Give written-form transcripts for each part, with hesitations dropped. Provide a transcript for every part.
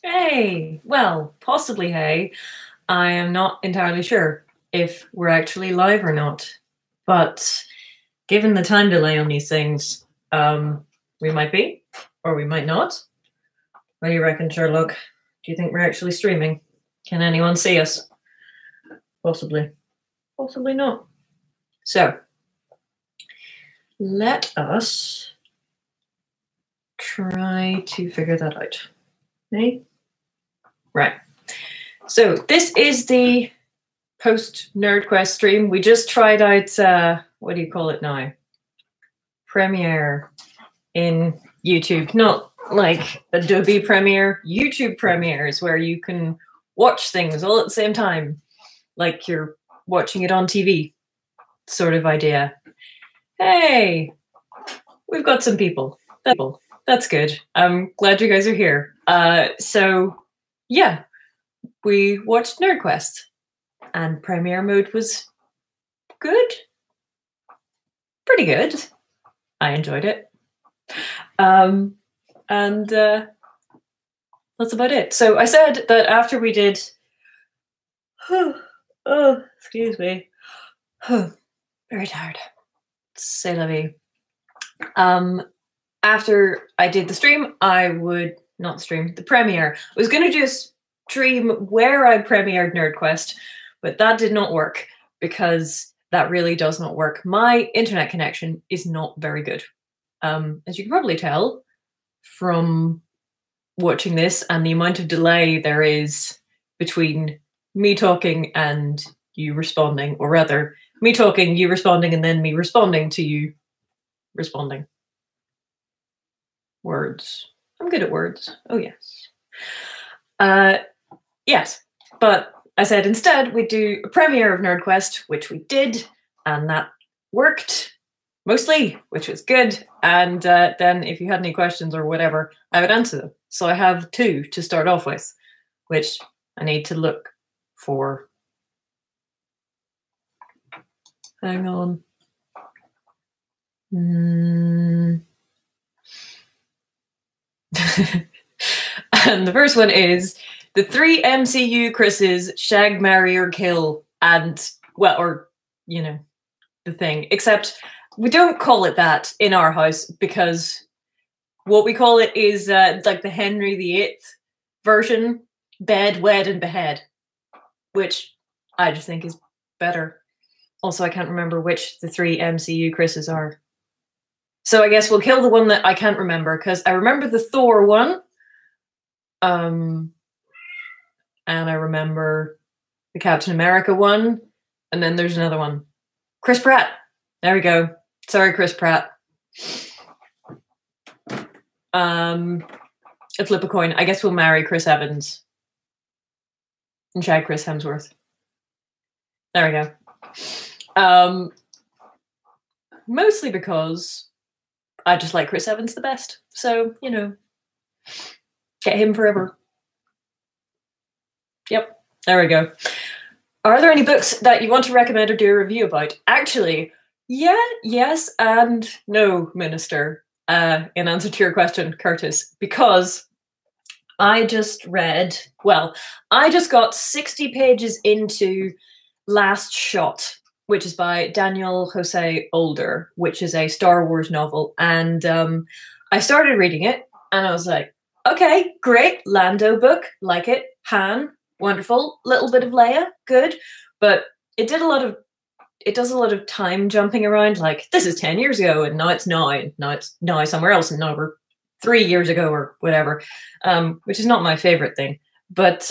Hey, well, possibly hey. I am not entirely sure if we're actually live or not. But given the time delay on these things, we might be, or we might not. What do you reckon, Sherlock? Do you think we're actually streaming? Can anyone see us? Possibly. Possibly not. So, let us try to figure that out. Okay? Right. So this is the Post-NerdQuest stream. We just tried out, what do you call it now? Premiere in YouTube. Not like Adobe Premiere, YouTube Premieres, where you can watch things all at the same time, like you're watching it on TV sort of idea. Hey, we've got some people. That's good. I'm glad you guys are here. So, yeah, we watched NerdQuest, and Premiere mode was good. Pretty good. I enjoyed it. And that's about it. So I said that after we did... oh, excuse me. Very tired. C'est la vie. After I did the stream, I would... Not stream, the premiere. I was going to just stream where I premiered NerdQuest, but that did not work because that really does not work. My internet connection is not very good. As you can probably tell from watching this and the amount of delay there is between me talking and you responding, or rather, me talking, you responding, and then me responding to you responding. Words. I'm good at words. Oh, yes. Yes, but I said instead we'd do a premiere of NerdQuest, which we did, and that worked mostly, which was good. And then if you had any questions or whatever, I would answer them. So I have two to start off with, which I need to look for. Hang on. And the first one is the 3 MCU Chris's shag, marry, or kill. And, well, or, you know, the thing. Except we don't call it that in our house because what we call it is like the Henry VIII version, bed, wed, and behead, which I just think is better. Also, I can't remember which the 3 MCU Chris's are. So I guess we'll kill the one that I can't remember, because I remember the Thor one. And I remember the Captain America one. And then there's another one. Chris Pratt. There we go. Sorry, Chris Pratt. A flip a coin. I guess we'll marry Chris Evans. And shag Chris Hemsworth. There we go. Mostly because I just like Chris Evans the best. So, you know, get him forever. Yep, there we go. Are there any books that you want to recommend or do a review about? Actually, yeah, yes, and no, Minister, in answer to your question, Curtis, because I just read, well, I just got 60 pages into Last Shot, which is by Daniel Jose Older, which is a Star Wars novel. And I started reading it, and I was like, okay, great, Lando book, like it. Han, wonderful. Little bit of Leia, good. But it does a lot of time jumping around, like, this is 10 years ago, and now it's now, and now it's now somewhere else, and now we're 3 years ago, or whatever, which is not my favorite thing. But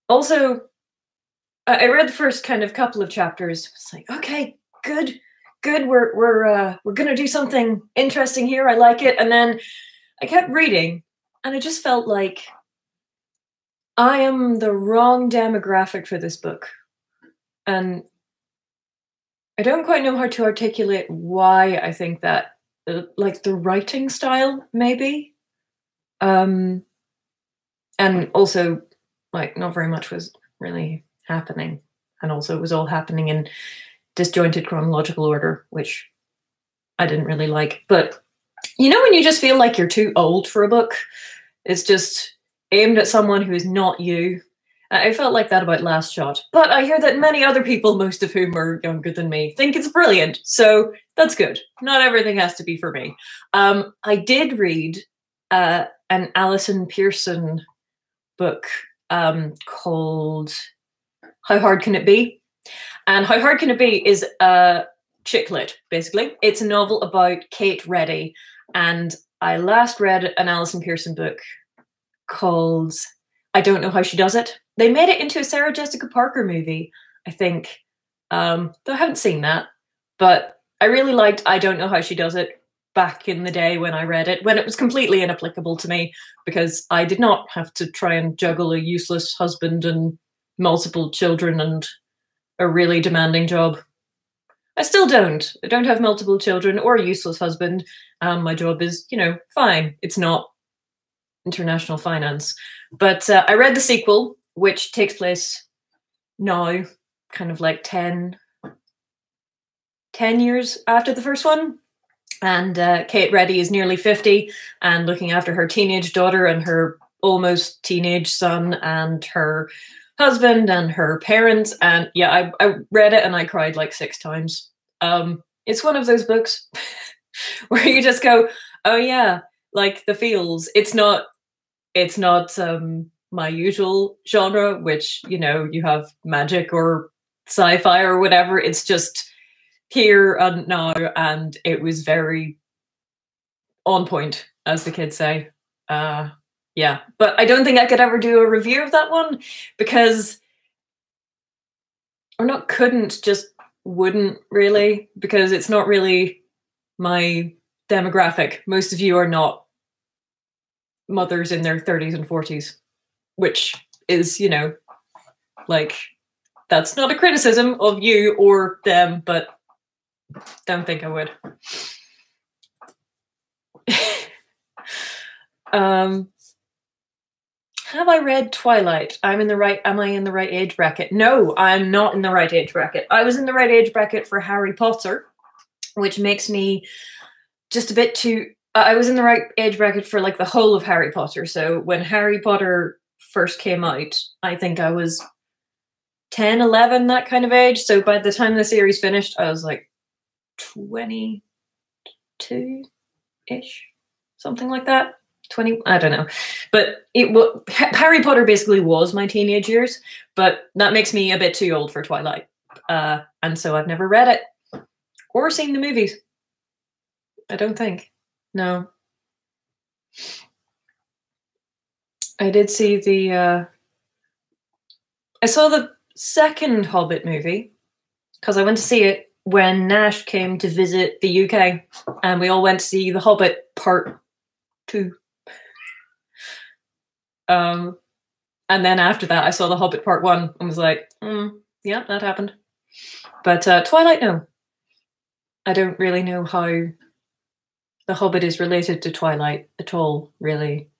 also, I read the first kind of couple of chapters. It's like, okay, good. We're gonna do something interesting here. I like it. And then I kept reading, and I just felt like I am the wrong demographic for this book, and I don't quite know how to articulate why I think that. Like the writing style, maybe, and also like not very much was really happening, and also it was all happening in disjointed chronological order, which I didn't really like. But you know when you just feel like you're too old for a book, It's just aimed at someone who is not you. I felt like that about Last Shot, but I hear that many other people, most of whom are younger than me, think it's brilliant, so that's good. Not everything has to be for me. I did read an Alison Pearson book called How Hard Can It Be? And How Hard Can It Be is a chick lit, basically. It's a novel about Kate Reddy, and I last read an Alison Pearson book called I Don't Know How She Does It. They made it into a Sarah Jessica Parker movie, I think. Though I haven't seen that. But I really liked I Don't Know How She Does It back in the day when I read it, when it was completely inapplicable to me, because I did not have to try and juggle a useless husband and multiple children and a really demanding job. I still don't. I don't have multiple children or a useless husband. My job is, fine. It's not international finance. But I read the sequel, which takes place now, kind of like 10 years after the first one. And Kate Reddy is nearly 50 and looking after her teenage daughter and her almost teenage son and her husband and her parents. And yeah, I read it and I cried like 6 times. It's one of those books where you just go, oh yeah, like the feels. It's not my usual genre, which, you have magic or sci-fi or whatever. It's just here and now, and it was very on point, as the kids say. Yeah, but I don't think I could ever do a review of that one because, or not couldn't, just wouldn't really, because it's not really my demographic. Most of you are not mothers in their 30s and 40s, which is, like, that's not a criticism of you or them, but don't think I would. Have I read Twilight? Am I in the right age bracket? No, I'm not in the right age bracket. I was in the right age bracket for Harry Potter, which makes me just a bit too... I was in the right age bracket for like the whole of Harry Potter. So when Harry Potter first came out, I think I was 10, 11, that kind of age. So by the time the series finished, I was like 22-ish, something like that. 20, I don't know. But Harry Potter basically was my teenage years, but that makes me a bit too old for Twilight. And so I've never read it or seen the movies. I don't think. No. I did see I saw the second Hobbit movie because I went to see it when Nash came to visit the UK, and we all went to see The Hobbit Part 2. And then after that, I saw The Hobbit Part 1 and was like, yeah, that happened. But Twilight, no. I don't really know how The Hobbit is related to Twilight at all, really.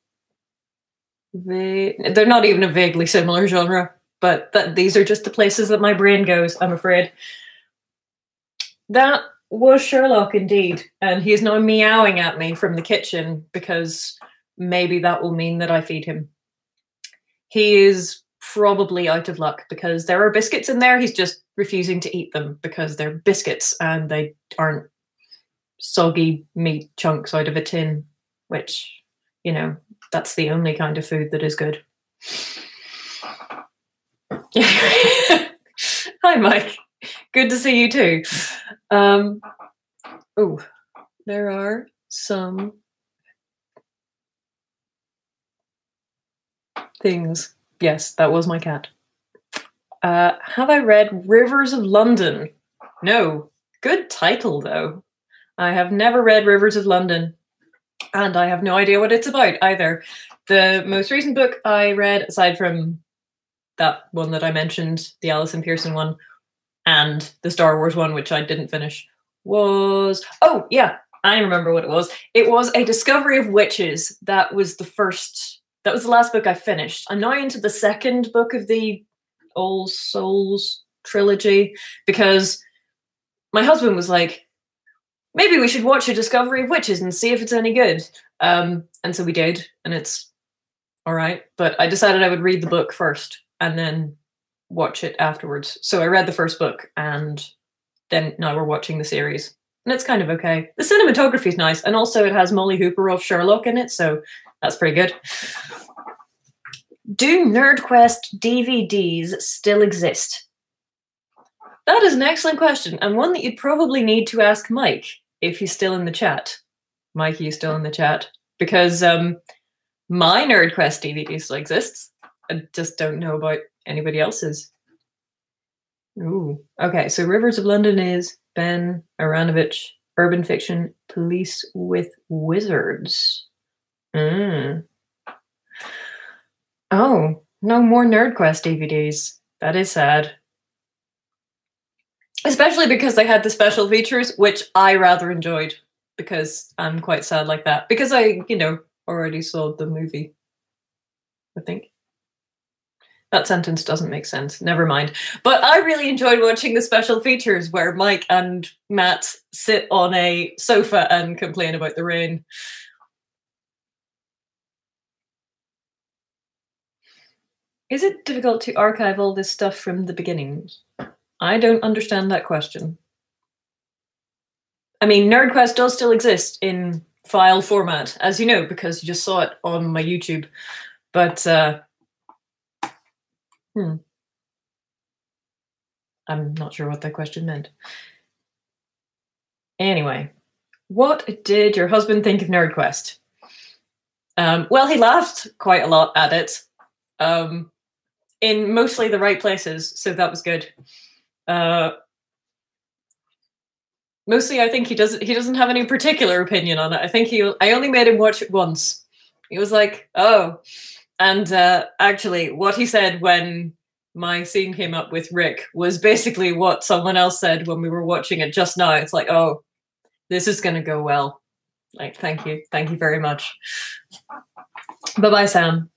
They're not even a vaguely similar genre, but these are just the places that my brain goes, I'm afraid. That was Sherlock indeed, and he is now meowing at me from the kitchen because maybe that will mean that I feed him. He is probably out of luck because there are biscuits in there. He's just refusing to eat them because they're biscuits and they aren't soggy meat chunks out of a tin, which, that's the only kind of food that is good. Hi, Mike. Good to see you too. Oh, there are some things. Yes, that was my cat. Have I read Rivers of London? No. Good title, though. I have never read Rivers of London, and I have no idea what it's about either. The most recent book I read, aside from that one that I mentioned, the Alison Pearson one, and the Star Wars one, which I didn't finish, was... Oh, yeah, I remember what it was. It was A Discovery of Witches. That was the last book I finished. I'm now into the second book of the All Souls trilogy, because my husband was like, maybe we should watch A Discovery of Witches and see if it's any good. And so we did, and it's all right? But I decided I would read the book first and then watch it afterwards. So I read the first book, and then now we're watching the series. And it's kind of okay. The cinematography is nice, and also it has Molly Hooper of Sherlock in it, so that's pretty good. Do NerdQuest DVDs still exist? That is an excellent question, and one that you'd probably need to ask Mike if he's still in the chat. Mike, are you still in the chat? Because my NerdQuest DVD still exists. I just don't know about anybody else's. Ooh, okay. So Rivers of London is Ben Aranovich, urban fiction, police with wizards. Oh, no more NerdQuest DVDs. That is sad. Especially because they had the special features, which I rather enjoyed, because I'm quite sad like that. Because I, already saw the movie, I think. That sentence doesn't make sense. Never mind. But I really enjoyed watching the special features where Mike and Matt sit on a sofa and complain about the rain. Is it difficult to archive all this stuff from the beginning? I don't understand that question. I mean, NerdQuest does still exist in file format, as you know, because you just saw it on my YouTube. But, I'm not sure what that question meant. Anyway, what did your husband think of NerdQuest? Well, he laughed quite a lot at it, in mostly the right places, so that was good. Mostly, I think he doesn't have any particular opinion on it. I think I only made him watch it once. He was like, oh. And actually, what he said when my scene came up with Rick was basically what someone else said when we were watching it just now. It's like, oh, this is going to go well. Like, thank you. Thank you very much. Bye-bye, Sam.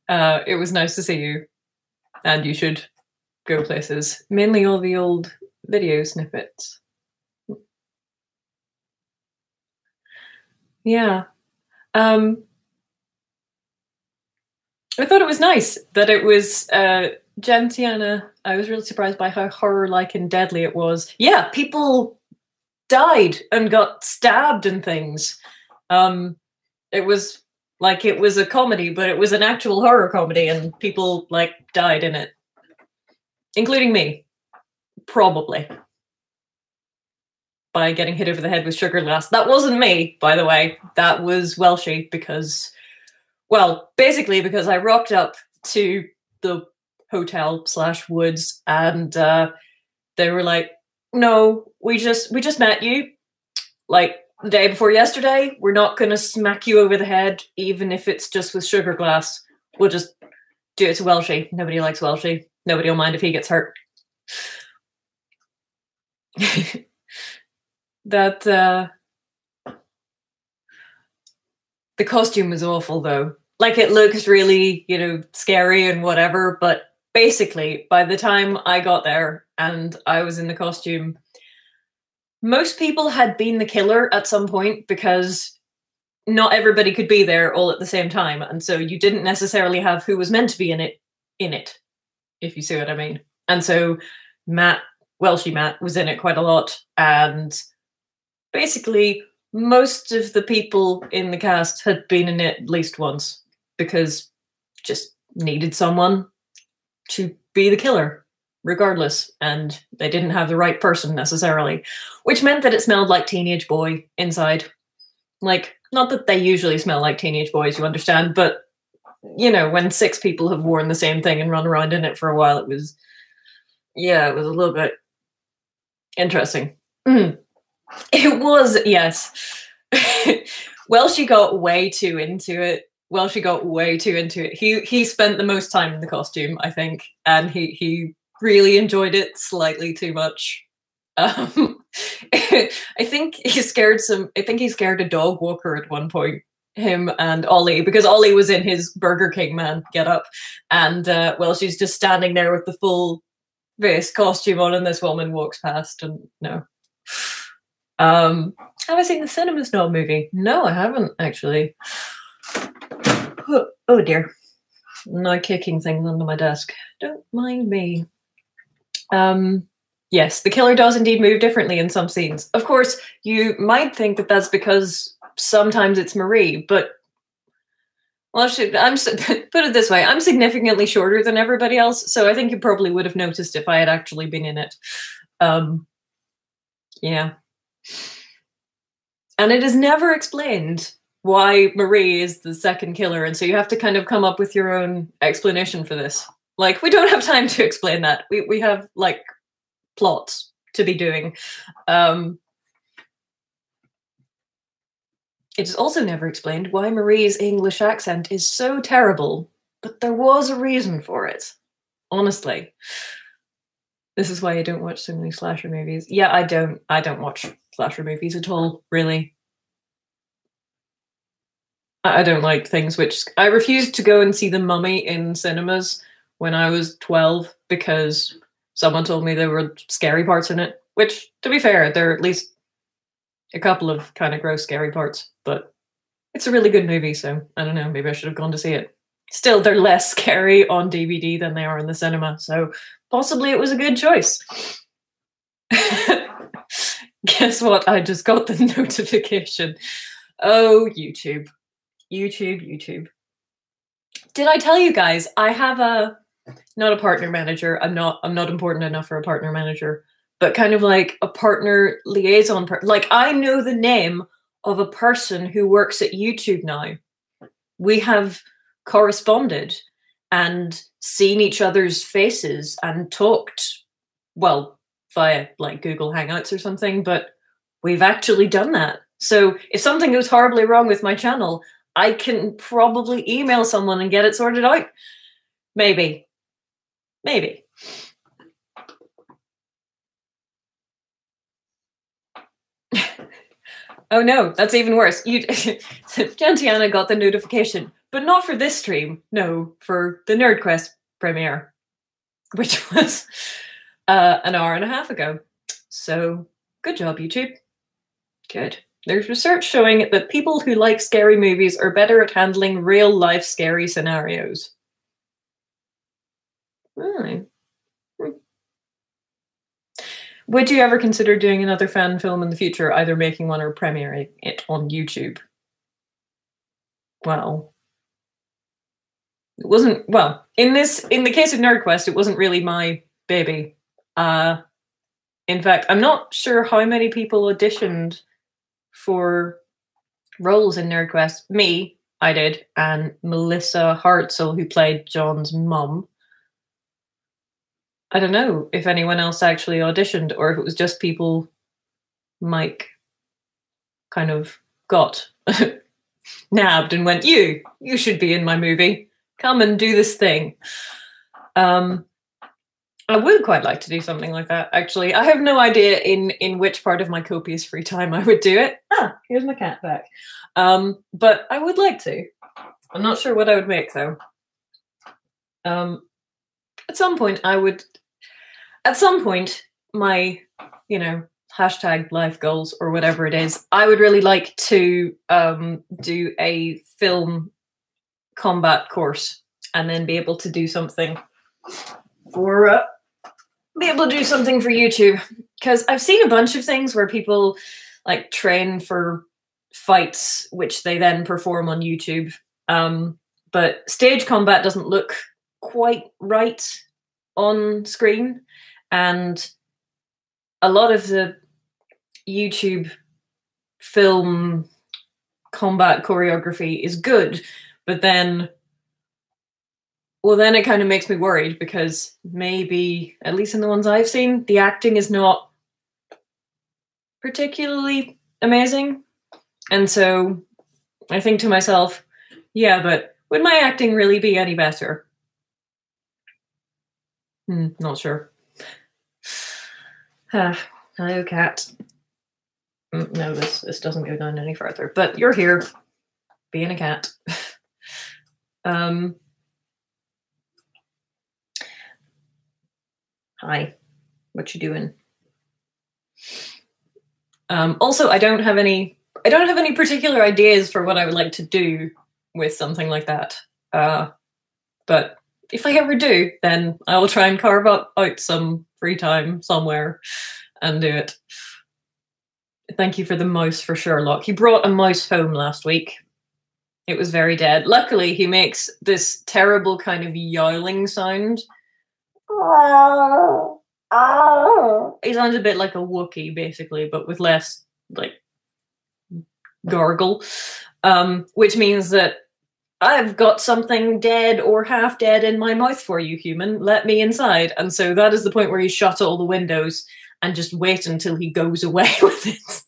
It was nice to see you. And you should go places. Mainly all the old video snippets. Yeah. I thought it was nice that it was Gentiana. I was really surprised by how horror-like and deadly it was. Yeah, people died and got stabbed and things. It was like it was a comedy, but it was an actual horror comedy, and people died in it, including me, probably, by getting hit over the head with sugar glass. That wasn't me, by the way. That was Welshie, because, well, basically because I rocked up to the hotel/woods, and they were like, "No, we just met you, the day before yesterday. We're not going to smack you over the head, even if it's just with sugar glass. We'll just do it to Welshie. Nobody likes Welshie. Nobody will mind if he gets hurt." That the costume was awful, though. It looks really, scary and whatever, but basically, by the time I got there and I was in the costume, most people had been the killer at some point, because not everybody could be there all at the same time, and so you didn't necessarily have who was meant to be in it, if you see what I mean. And so Welshie Matt was in it quite a lot, and basically most of the people in the cast had been in it at least once, because just needed someone to be the killer regardless, and they didn't have the right person necessarily, which meant that it smelled like teenage boy inside. Not that they usually smell like teenage boys, you understand, but when 6 people have worn the same thing and run around in it for a while, it was a little bit interesting. It was, yes. Welshie got way too into it. He spent the most time in the costume, I think, and he really enjoyed it slightly too much. I think he scared a dog walker at one point, him and Ollie, because Ollie was in his Burger King man getup, and Welshie's just standing there with the full face costume on, and this woman walks past, and no. Have I seen the Cinema Snob movie? No, I haven't, actually. Oh dear. Now kicking things under my desk. Don't mind me. Yes, the killer does indeed move differently in some scenes. Of course, you might think that that's because sometimes it's Marie, but well, put it this way, I'm significantly shorter than everybody else, so I think you probably would have noticed if I had actually been in it. Yeah. And it is never explained why Marie is the second killer, and so you have to kind of come up with your own explanation for this. Like, we don't have time to explain that. We have, like, plots to be doing. It is also never explained why Marie's English accent is so terrible, but there was a reason for it. Honestly. This is why I don't watch so many slasher movies. Yeah, I don't watch slasher movies at all, really. I don't like things which... I refused to go and see The Mummy in cinemas when I was 12 because someone told me there were scary parts in it, which, to be fair, there are at least a couple of kind of gross scary parts, but it's a really good movie, so I don't know, maybe I should have gone to see it. Still, they're less scary on DVD than they are in the cinema, so possibly it was a good choice. Guess what? I just got the notification. Oh, YouTube. YouTube. Did I tell you guys, I have not a partner manager. I'm not important enough for a partner manager, but kind of like a partner liaison. Like, I know the name of a person who works at YouTube now. We have corresponded and seen each other's faces and talked, well, via like Google Hangouts or something, but we've actually done that. So if something goes horribly wrong with my channel, I can probably email someone and get it sorted out. Maybe. Oh no, that's even worse. Gentiana got the notification, but not for this stream. No, for the NerdQuest premiere, which was an hour and a half ago. So good job, YouTube. Good. There's research showing that people who like scary movies are better at handling real-life scary scenarios. Really? Would you ever consider doing another fan film in the future, either making one or premiering it on YouTube? Well, it wasn't, well, in the case of NerdQuest, it wasn't really my baby. In fact, I'm not sure how many people auditioned for roles in NerdQuest. Me, I did, and Melissa Hartzell, who played John's mum. I don't know if anyone else actually auditioned or if it was just people Mike kind of got nabbed and went, you should be in my movie. Come and do this thing. I would quite like to do something like that, actually. I have no idea in which part of my copious free time I would do it. Ah, here's my cat back. But I would like to. I'm not sure what I would make, though. At some point, my, hashtag life goals or whatever it is, I would really like to do a film combat course and then be able to do something for YouTube. Because I've seen a bunch of things where people like train for fights, which they then perform on YouTube. But stage combat doesn't look quite right on screen, and a lot of the YouTube film combat choreography is good, but then it kind of makes me worried because maybe, at least in the ones I've seen, the acting is not particularly amazing. And so I think to myself, yeah, but would my acting really be any better? Not sure. Hello, cat. No, this doesn't go down any further. But you're here, being a cat. Hi, what you doing? Also, I don't have any particular ideas for what I would like to do with something like that. But if I ever do, then I will try and carve out some free time somewhere and do it. Thank you for the mouse for Sherlock. He brought a mouse home last week. It was very dead. Luckily, he makes this terrible kind of yowling sound. He sounds a bit like a Wookiee, basically, but with less, like, gargle. Which means that I've got something dead or half dead in my mouth for you, human. Let me inside. And so that is the point where you shut all the windows and just wait until he goes away with it.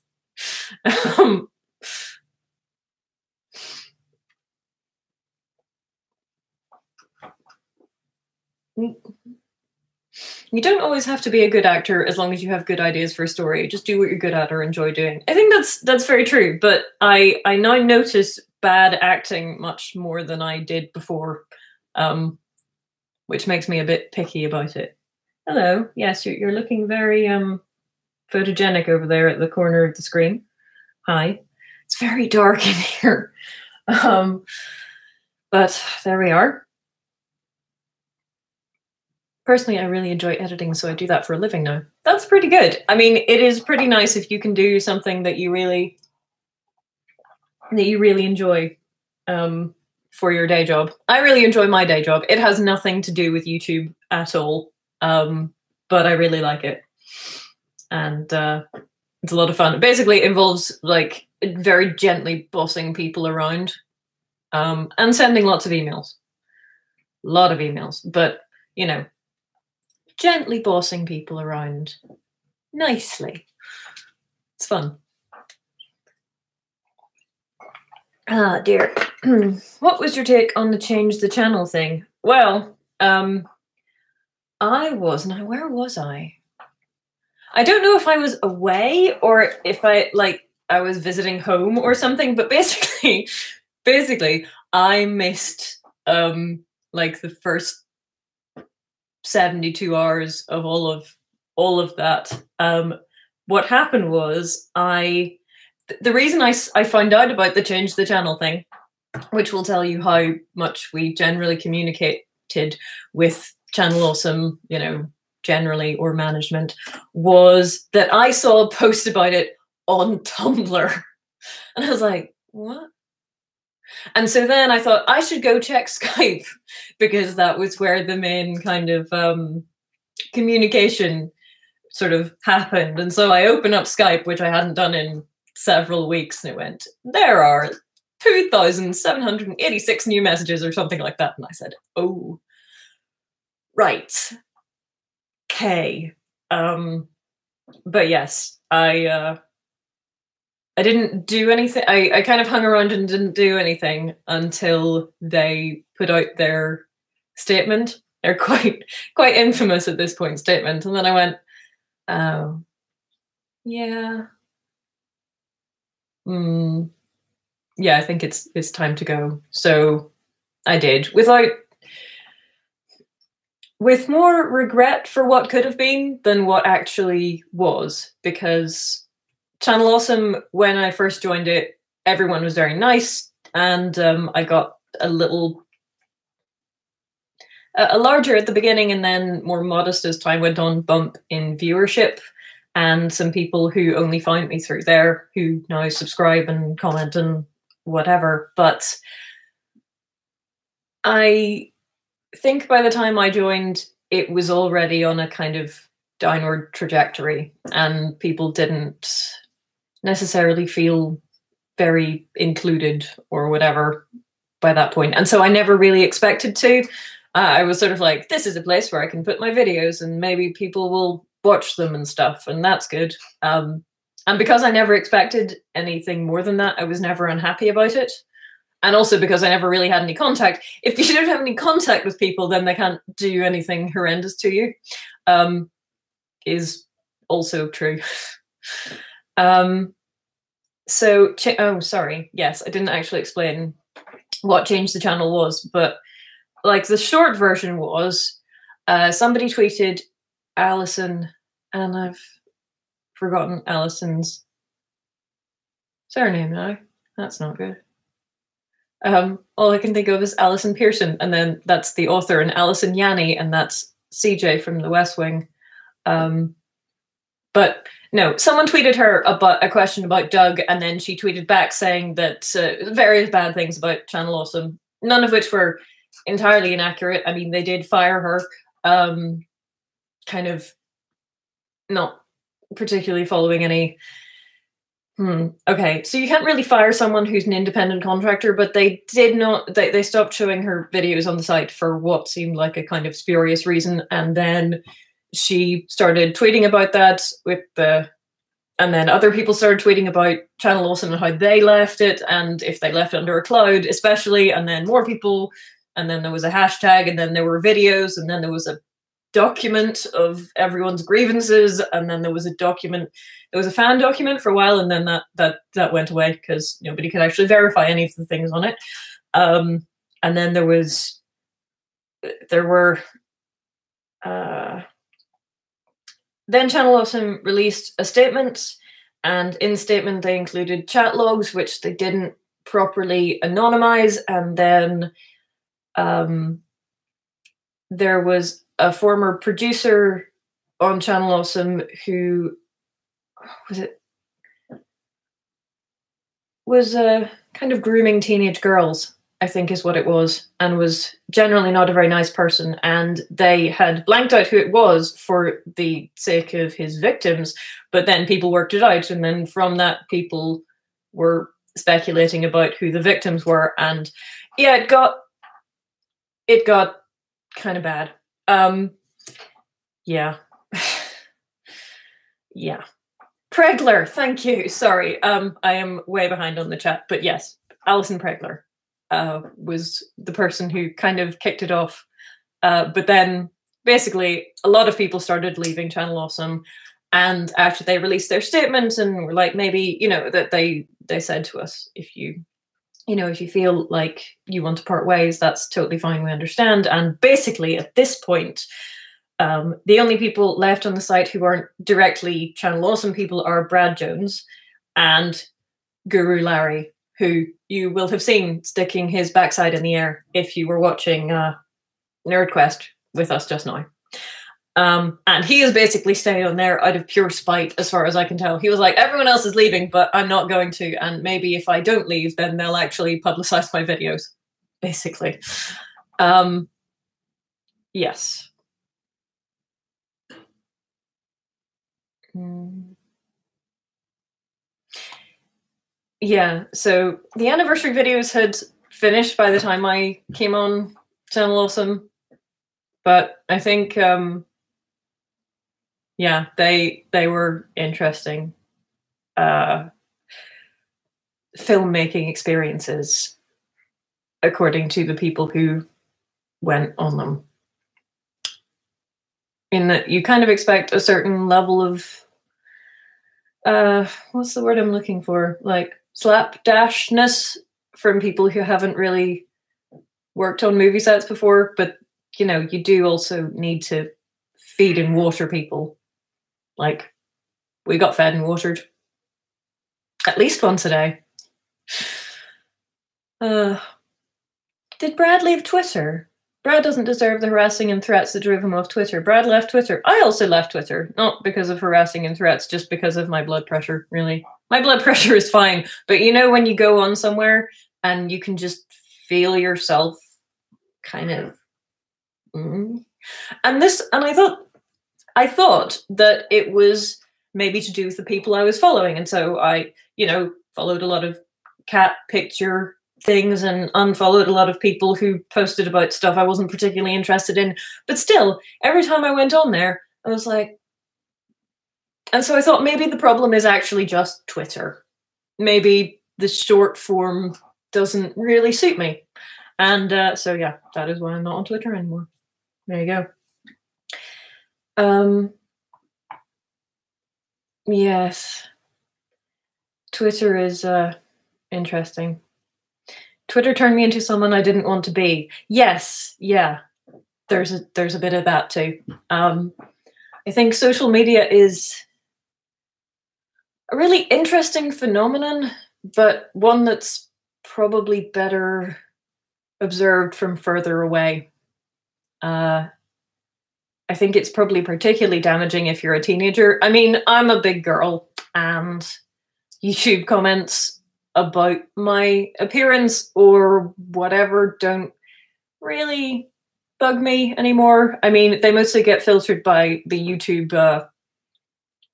You don't always have to be a good actor as long as you have good ideas for a story. Just do what you're good at or enjoy doing. I think that's very true, but I now notice bad acting much more than I did before, which makes me a bit picky about it. Hello. Yes, you're looking very photogenic over there at the corner of the screen. Hi. It's very dark in here. But there we are. Personally, I really enjoy editing, so I do that for a living now. That's pretty good. I mean, it is pretty nice if you can do something that you really enjoy for your day job. I really enjoy my day job. It has nothing to do with YouTube at all, but I really like it. And it's a lot of fun. It basically involves, like, very gently bossing people around and sending lots of emails. A lot of emails, but, you know, gently bossing people around nicely. It's fun. Ah, dear. What was your take on the change the channel thing? Well, where was I? I don't know if I was away or if I was visiting home or something, but basically I missed like the first 72 hours of all of that. What happened was the reason I found out about the change the channel thing, which will tell you how much we generally communicated with Channel Awesome, you know, generally, or management, was that I saw a post about it on Tumblr. And I was like, what? And so then I thought I should go check Skype, because that was where the main kind of communication sort of happened. And so I opened up Skype, which I hadn't done in several weeks, and it went, there are 2,786 new messages or something like that. And I said, oh, right. Okay. But yes, I didn't do anything. I kind of hung around and didn't do anything until they put out their statement. They're quite infamous at this point, statement. And then I went, oh, yeah. Yeah, I think it's time to go. So I did, with more regret for what could have been than what actually was, because Channel Awesome, when I first joined it, everyone was very nice, and I got a larger at the beginning and then more modest as time went on bump in viewership, and some people who only found me through there who now subscribe and comment and whatever. But I think by the time I joined, it was already on a kind of downward trajectory, and people didn't necessarily feel very included or whatever by that point. And so I never really expected to. I was sort of like, this is a place where I can put my videos and maybe people will watch them and stuff, and that's good. And because I never expected anything more than that, I was never unhappy about it. And also because I never really had any contact. If you don't have any contact with people, then they can't do anything horrendous to you, is also true. Oh, sorry. Yes, I didn't actually explain what Change the Channel was, but like the short version was, somebody tweeted Alison, and I've forgotten Alison's surname now. That's not good. All I can think of is Alison Pearson, and then that's the author, and Alison Yanni, and that's CJ from The West Wing. But no, someone tweeted her about a question about Doug, and then she tweeted back saying that various bad things about Channel Awesome, none of which were entirely inaccurate. I mean, they did fire her, kind of not particularly following any. Okay, so you can't really fire someone who's an independent contractor, but they did not. They stopped showing her videos on the site for what seemed like a kind of spurious reason, and then she started tweeting about that and then other people started tweeting about Channel Awesome and how they left it, and if they left under a cloud, especially, and then more people, and then there was a hashtag, and then there were videos, and then there was a document of everyone's grievances, and then there was a fan document for a while, and then that went away because nobody could actually verify any of the things on it. And then there were then Channel Awesome released a statement, and in the statement they included chat logs, which they didn't properly anonymize, and then there was a former producer on Channel Awesome who was kind of grooming teenage girls, I think is what it was, and was generally not a very nice person. And they had blanked out who it was for the sake of his victims, but then people worked it out, and then from that people were speculating about who the victims were, and yeah, it got kind of bad. Yeah. Yeah. Pregler, thank you. Sorry, I am way behind on the chat, but yes, Alison Pregler was the person who kind of kicked it off. But then basically a lot of people started leaving Channel Awesome, and after they released their statement and were like, maybe, that they said to us, if you feel like you want to part ways, that's totally fine, we understand. And basically at this point, the only people left on the site who aren't directly Channel Awesome people are Brad Jones and Guru Larry, who you will have seen sticking his backside in the air if you were watching NerdQuest with us just now. And he is basically staying on there out of pure spite, as far as I can tell. He was like, everyone else is leaving, but I'm not going to. And maybe if I don't leave, then they'll actually publicize my videos, basically. Yes. Yeah, so the anniversary videos had finished by the time I came on Channel Awesome, but I think yeah, they were interesting filmmaking experiences, according to the people who went on them. In that you kind of expect a certain level of what's the word I'm looking for? Like slapdashness from people who haven't really worked on movie sets before, but you do also need to feed and water people. Like, we got fed and watered at least once a day. Did Brad leave Twitter? Brad doesn't deserve the harassing and threats that drove him off Twitter. Brad left Twitter. I also left Twitter, not because of harassing and threats, just because of my blood pressure, really. My blood pressure is fine, but when you go on somewhere and you can just feel yourself kind of... And I thought that it was maybe to do with the people I was following, and so I, followed a lot of cat picture things and unfollowed a lot of people who posted about stuff I wasn't particularly interested in. But still, every time I went on there, I was like... And so I thought maybe the problem is actually just Twitter. Maybe the short form doesn't really suit me. And so yeah, that is why I'm not on Twitter anymore. There you go. Yes. Twitter is interesting. Twitter turned me into someone I didn't want to be. Yes, yeah. There's a bit of that too. I think social media is a really interesting phenomenon, but one that's probably better observed from further away. I think it's probably particularly damaging if you're a teenager. I mean, I'm a big girl, and YouTube comments about my appearance or whatever don't really bug me anymore. I mean, they mostly get filtered by the YouTube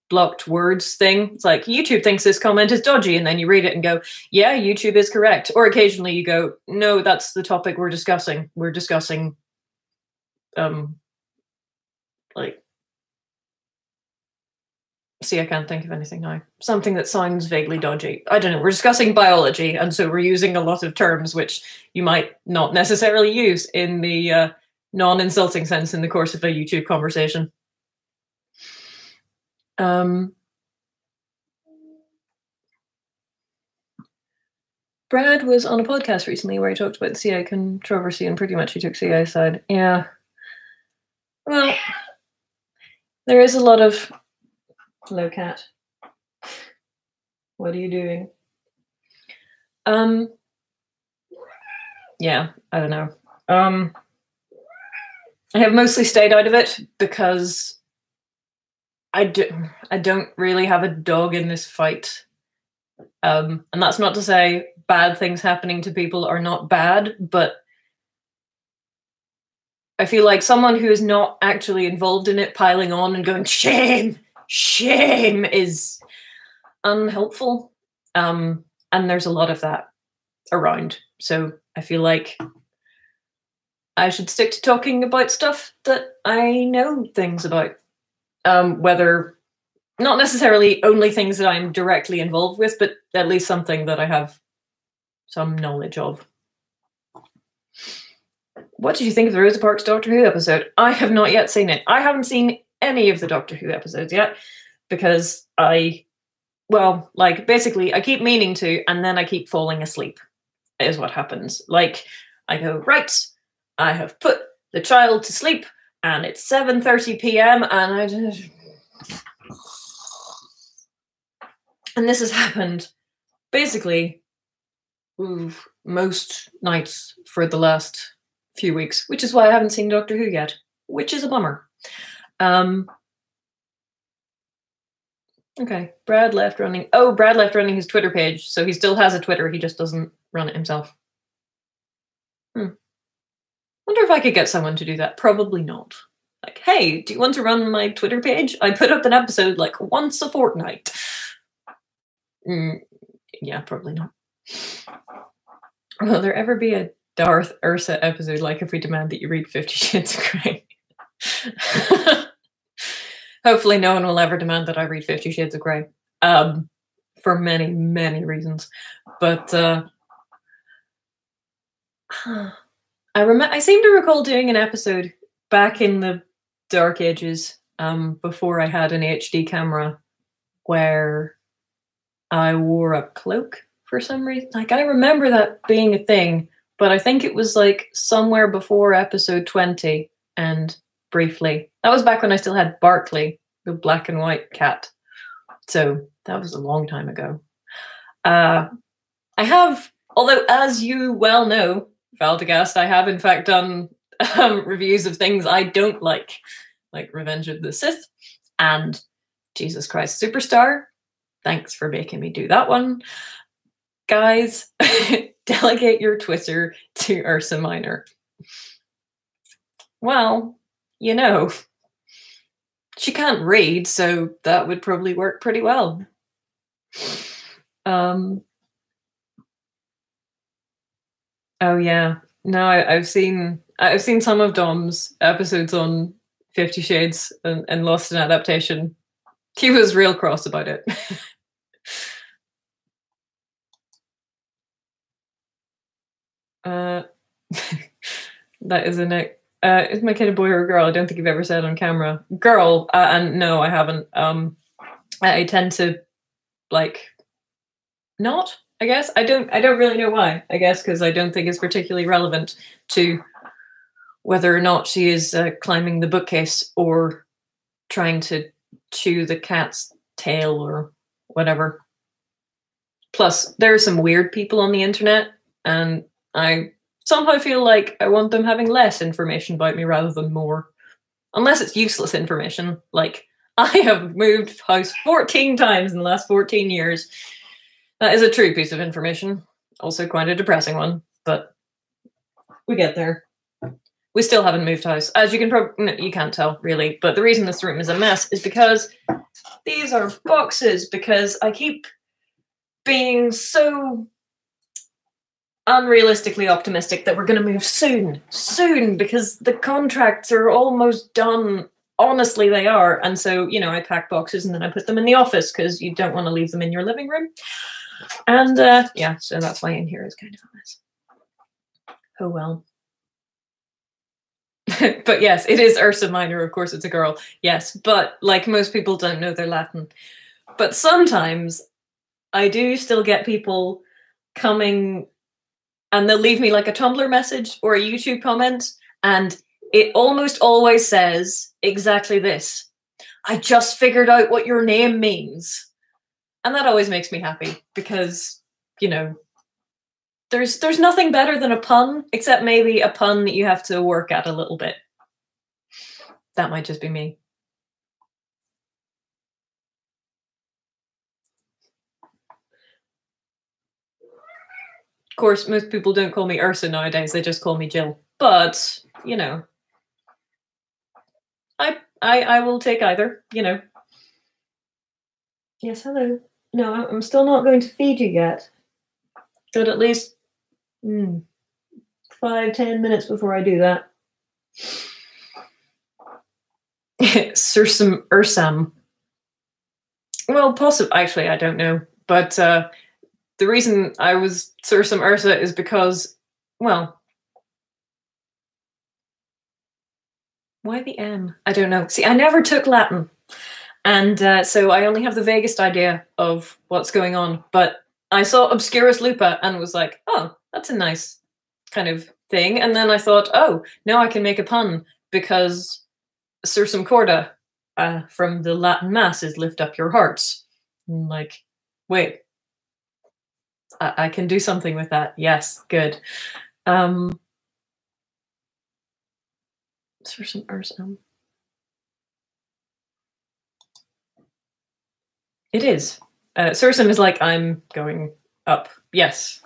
blocked words thing. It's like, YouTube thinks this comment is dodgy, and then you read it and go, yeah, YouTube is correct. Or occasionally you go, no, that's the topic we're discussing. We're discussing, like, see, I can't think of anything now. Something that sounds vaguely dodgy. I don't know. We're discussing biology, and so we're using a lot of terms which you might not necessarily use in the non-insulting sense in the course of a YouTube conversation. Brad was on a podcast recently where he talked about the CI controversy, and pretty much he took CI's side. Yeah. Well, there is a lot of... Hello, cat. What are you doing? Yeah, I don't know. I have mostly stayed out of it because I don't really have a dog in this fight. And that's not to say bad things happening to people are not bad, but I feel like someone who is not actually involved in it piling on and going, shame, shame, is unhelpful. And there's a lot of that around. So I feel like I should stick to talking about stuff that I know things about. Whether not necessarily only things that I'm directly involved with, but at least something that I have some knowledge of. What did you think of the Rosa Parks Doctor Who episode? I have not yet seen it. I haven't seen any of the Doctor Who episodes yet because basically I keep meaning to, and then I keep falling asleep, is what happens. Like, I go, right, I have put the child to sleep, and it's 7:30 p.m. and I just... And this has happened basically most nights for the last few weeks, which is why I haven't seen Doctor Who yet, which is a bummer. Okay, Brad left running. Oh, Brad left running his Twitter page, so he still has a Twitter, he just doesn't run it himself. Wonder if I could get someone to do that. Probably not. Like, hey, do you want to run my Twitter page? I put up an episode like once a fortnight. Yeah, probably not. Will there ever be a Darth Ursa episode, like if we demand that you read 50 Shades of Grey? Hopefully no one will ever demand that I read 50 Shades of Grey. For many, many reasons. But I seem to recall doing an episode back in the dark ages, before I had an HD camera, where I wore a cloak for some reason. Like, I remember that being a thing, but I think it was like somewhere before episode 20, and briefly. That was back when I still had Barkley, the black and white cat. So that was a long time ago. I have, although as you well know, Valdegast, I have in fact done reviews of things I don't like Revenge of the Sith and Jesus Christ Superstar. Thanks for making me do that one. Guys, delegate your Twitter to Ursa Minor. Well, you know, she can't read, so that would probably work pretty well. Oh yeah, no, I've seen some of Dom's episodes on 50 Shades and Lost in Adaptation. He was real cross about it. That is a Nick. Is my kid a boy or a girl? I don't think you've ever said on camera. Girl, and no, I haven't. I tend to not. I guess I don't really know why. I guess because I don't think it's particularly relevant to whether or not she is climbing the bookcase or trying to chew the cat's tail or whatever. Plus, there are some weird people on the internet And I somehow feel like I want them having less information about me rather than more. Unless it's useless information. Like, I have moved house 14 times in the last 14 years. That is a true piece of information. Also quite a depressing one, but we get there. We still haven't moved house. As you can probably, no, you can't tell really, but the reason this room is a mess is because these are boxes, because I keep being so unrealistically optimistic that we're going to move soon, because the contracts are almost done. Honestly, they are. And so, you know, I pack boxes and then I put them in the office because you don't want to leave them in your living room. And yeah, so that's why in here is kind of a mess. Oh well. But yes, it is Ursa Minor. Of course, it's a girl. Yes, but like most people don't know their Latin. But sometimes I do still get people coming and they'll leave me like a Tumblr message or a YouTube comment, and it almost always says exactly this: I just figured out what your name means. And that always makes me happy because, you know, there's nothing better than a pun, except maybe a pun that you have to work at a little bit. That might just be me. Of course, most people don't call me Ursa nowadays, they just call me Jill. But, you know, I will take either, you know. Yes, hello. No, I'm still not going to feed you yet. But at least 5-10 minutes before I do that. Sursum Ursam. Well, possibly. Actually, I don't know. But the reason I was Sursum Ursa is because, well, why the M? I don't know. See, I never took Latin. And so I only have the vaguest idea of what's going on. But I saw Obscurus Lupa and was like, oh, that's a nice kind of thing. And then I thought, oh, now I can make a pun because Sursum Corda from the Latin Mass is lift up your hearts. I'm like, wait, I can do something with that. Yes, good. Sursum Ursum. It is. Sursum is like, I'm going up. Yes.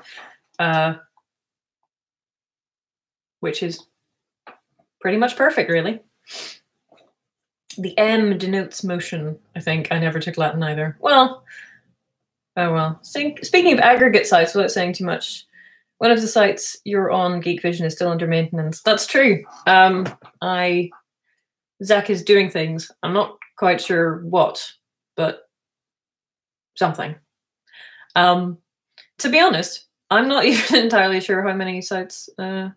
Which is pretty much perfect, really. The M denotes motion, I think. I never took Latin either. Well, oh well. Speaking of aggregate sites, without saying too much, one of the sites you're on, Geek Vision, is still under maintenance. That's true. Zach is doing things. I'm not quite sure what, but something. To be honest, I'm not even entirely sure how many sites. Oh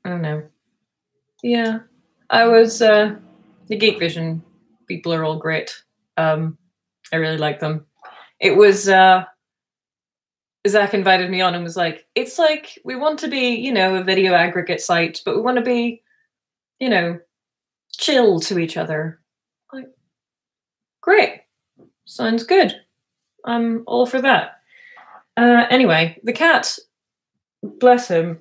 no. Yeah, I was. The Geek Vision people are all great. I really like them. It was Zach invited me on and was like, "It's like we want to be, you know, a video aggregate site, but we want to be, you know, chill to each other." Like, great, sounds good. I'm all for that. Anyway, the cat, bless him,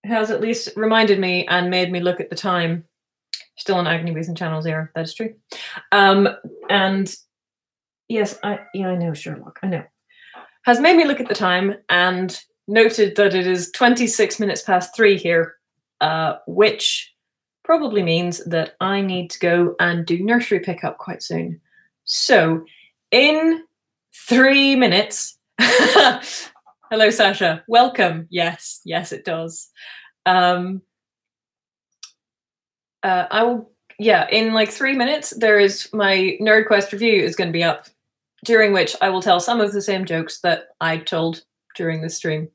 has at least reminded me and made me look at the time. Still on Agony Bees and Channel Zero, that is true. And yes, I know, Sherlock, I know. Has made me look at the time and noted that it is 26 minutes past 3 here, which probably means that I need to go and do nursery pickup quite soon. So, in 3 minutes... Hello, Sasha. Welcome. Yes, it does. I will, in like 3 minutes, there is my NerdQuest review is going to be up, during which I will tell some of the same jokes that I told during the stream.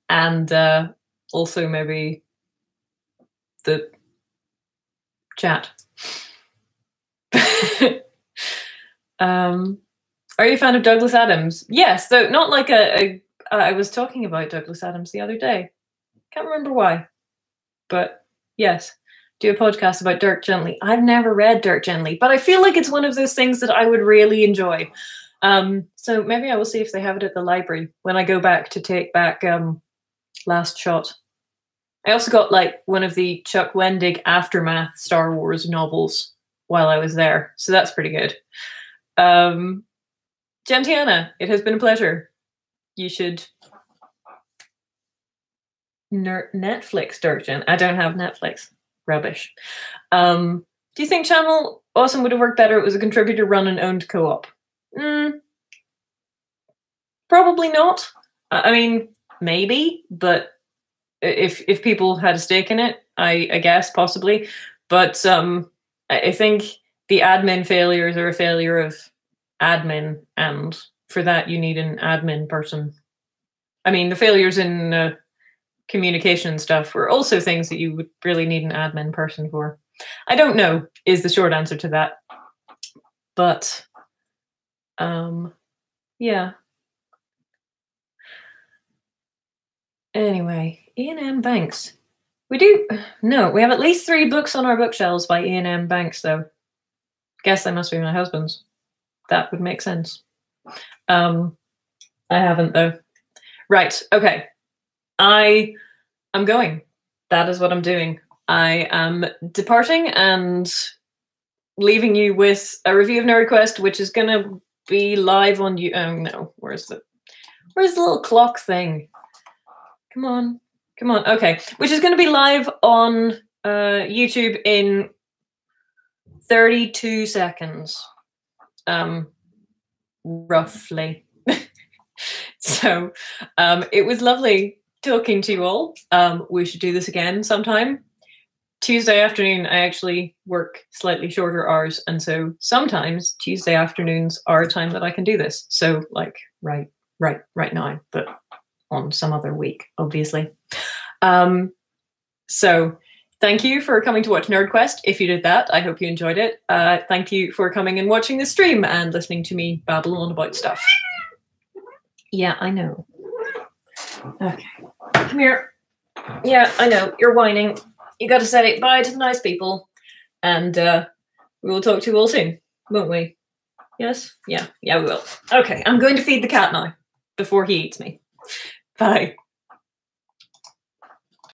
And also maybe the chat. Are you a fan of Douglas Adams? Yes, though not like I was talking about Douglas Adams the other day. Can't remember why. But yes, do a podcast about Dirk Gently. I've never read Dirk Gently, but I feel like it's one of those things that I would really enjoy. So maybe I will see if they have it at the library when I go back to take back Last Shot. I also got like one of the Chuck Wendig Aftermath Star Wars novels while I was there, so that's pretty good. Gentiana, it has been a pleasure. You should Netflix, Durjan. I don't have Netflix. Rubbish. Do you think Channel Awesome would have worked better if it was a contributor run and owned co-op? Probably not. I mean, maybe, but if people had a stake in it, I guess possibly. But I think the admin failures are a failure of admin, and for that you need an admin person. I mean, the failures in communication stuff were also things that you would really need an admin person for. I don't know is the short answer to that. But yeah. Anyway, Ian M. Banks. We have at least 3 books on our bookshelves by Ian M. Banks, though. Guess they must be my husband's. That would make sense. I haven't, though. Right, okay. I am going. That is what I'm doing. I am departing and leaving you with a review of NerdQuest, which is going to be live on you. Oh, no. Where's the little clock thing? Come on. Okay. Which is going to be live on YouTube in 32 seconds. Roughly. So it was lovely talking to you all. We should do this again sometime. Tuesday afternoon, I actually work slightly shorter hours. And so sometimes Tuesday afternoons are a time that I can do this. So like right now, but on some other week, obviously. So thank you for coming to watch NerdQuest. If you did that, I hope you enjoyed it. Thank you for coming and watching the stream and listening to me babble on about stuff. Yeah, I know. Okay, come here. Yeah, I know, you're whining. You got to say bye to the nice people. And we will talk to you all soon, won't we? Yes? Yeah, we will. Okay, I'm going to feed the cat now before he eats me. Bye.